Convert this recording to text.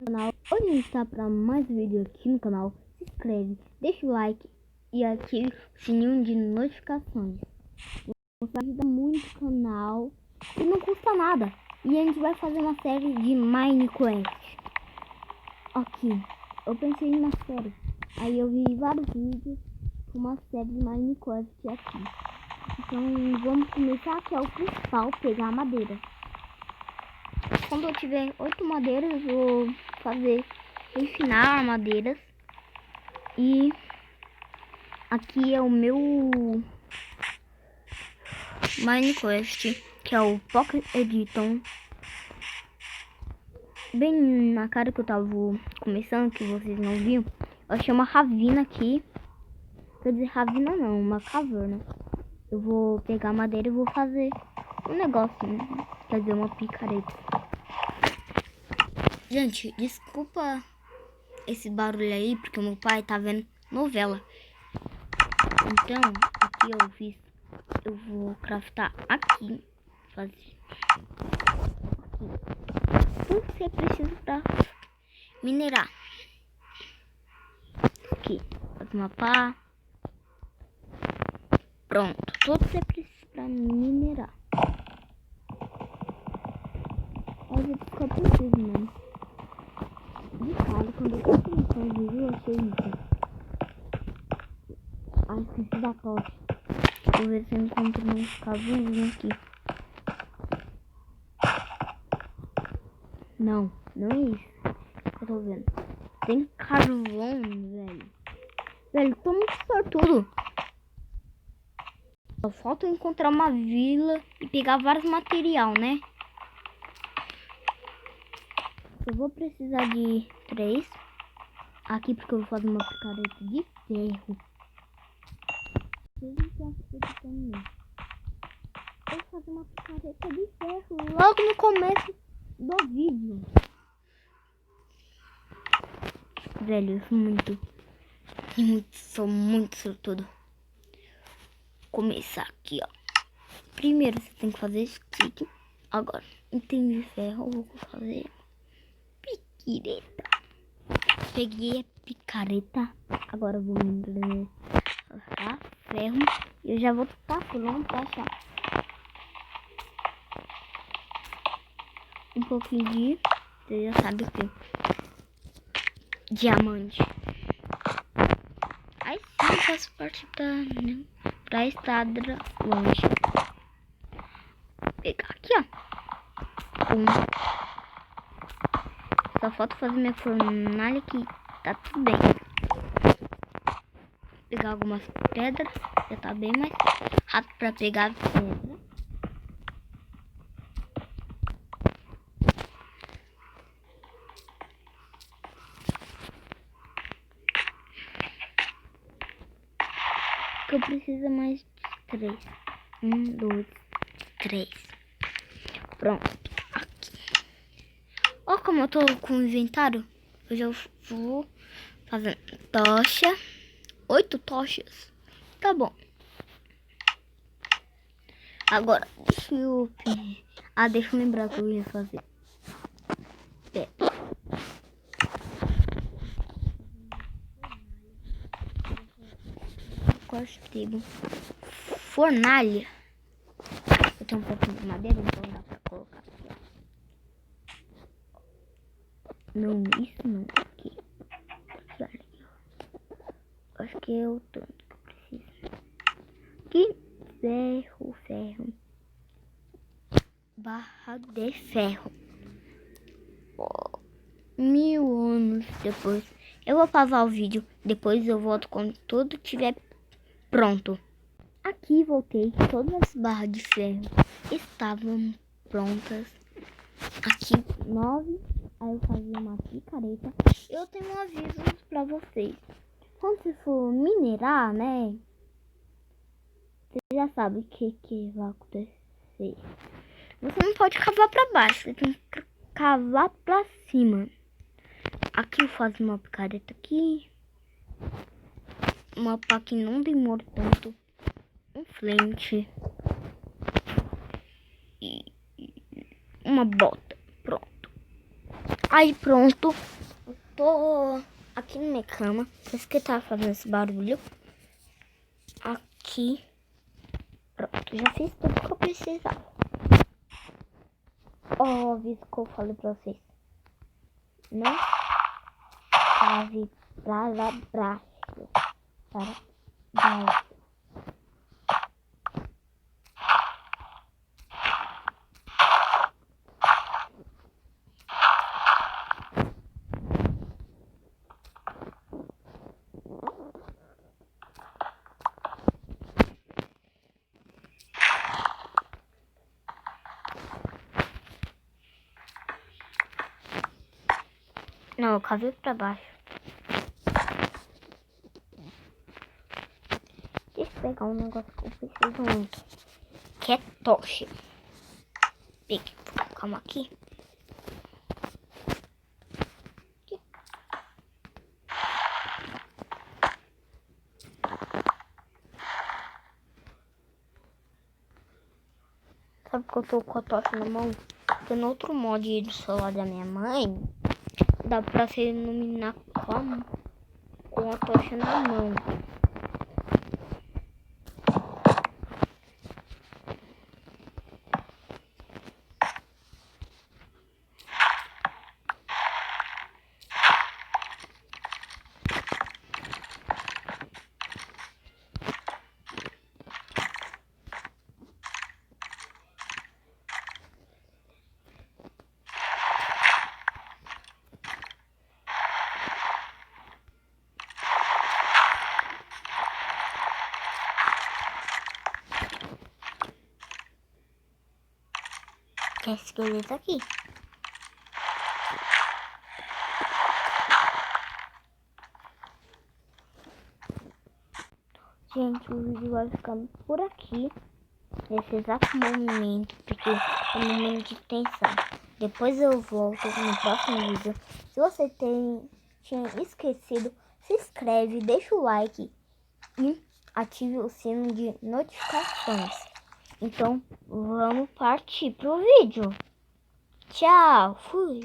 Canal. Hoje a gente está para mais um vídeo aqui no canal. Se inscreve, deixa o like e ative o sininho de notificações. Isso ajuda muito o canal e não custa nada. E a gente vai fazer uma série de Minecraft. Aqui, eu pensei em uma série. Aí eu vi vários vídeos com uma série de Minecraft aqui. Então vamos começar, que é o principal, pegar madeira. Quando eu tiver 8 madeiras, vou fazer refinar madeiras. E aqui é o meu Minecraft, que é o Pocket Edition. Bem na cara que eu tava começando, que vocês não viram, eu achei uma ravina aqui. Quer dizer, ravina não, uma caverna. Eu vou pegar madeira e vou fazer um negócio, quer dizer, uma picareta. Gente, desculpa esse barulho aí, porque meu pai tá vendo novela. Então, aqui eu vou craftar aqui, fazer tudo que você precisa pra minerar. Aqui, fazer uma pá. Pronto, tudo que você precisa pra minerar. Mas eu ficar preciso, mano. De cara, quando eu tô começando o vídeo, eu achei isso. Ah, esqueci da tocha. Vou ver se eu encontro um cavãozinho aqui. Não, não é isso que eu tô vendo. Tem carvão, velho. Velho, tô muito sortudo. Só falta eu encontrar uma vila e pegar vários material, né? Eu vou precisar de 3. Aqui porque eu vou fazer uma picareta de ferro. Eu vou fazer uma picareta de ferro logo no começo do vídeo. Velho, eu sou muito sortudo. Começar aqui, ó. Primeiro você tem que fazer stick. Agora, item de ferro, eu vou fazer picareta. Peguei a picareta. Agora eu vou me ferro. E eu já vou estar pronto pra achar um pouquinho de... Você já sabe o que? Diamante. Aí sim eu faço parte pra estrada longe. Vou pegar aqui, ó. Só falta fazer minha fornalha aqui. Tá tudo bem. Pegar algumas pedras. Já tá bem mais rápido pra pegar pedra. Que eu preciso mais de 3. 1, 2, 3. Pronto. Aqui. Ó como eu tô com o inventário. Eu já vou fazendo tocha. 8 tochas. Tá bom. Agora, deixa eu lembrar o que eu ia fazer. Cortego. Fornalha. Eu tenho um pouquinho de madeira, então dá pra colocar aqui, ó. Não, isso não. Aqui. Acho que é o tanto que eu preciso. Aqui. Ferro. Barra de ferro. 1000 anos depois. Eu vou pausar o vídeo. Depois eu volto quando tudo estiver pronto. Aqui voltei. Todas as barras de ferro estavam prontas. Aqui 9. Aí eu fazia uma picareta. Eu tenho um aviso pra vocês. Quando você for minerar, né? Você já sabe o que vai acontecer. Você não pode cavar pra baixo. Você tem que cavar pra cima. Aqui eu faço uma picareta aqui. Uma pá que não demora tanto. Um flint. E uma bota. Pronto. Aí pronto, eu tô aqui na minha cama. Por isso que tá fazendo esse barulho. Aqui. Pronto, já fiz tudo que eu precisava. Ó, o que eu falei pra vocês. Não cave para baixo. Para baixo. Não, eu cavei pra baixo. Deixa eu pegar um negócio que eu preciso muito. Que é tocha. Peguei. Calma aqui. Sabe que eu tô com a tocha na mão? Porque no outro mod do celular da minha mãe, dá pra se iluminar com a tocha na mão. Tem esqueleto aqui. Gente, o vídeo vai ficando por aqui. Nesse exato momento, porque é um momento de tensão. Depois eu volto no próximo vídeo. Se você tinha esquecido, se inscreve, deixa o like e ative o sino de notificações. Então, vamos partir pro vídeo. Tchau, fui.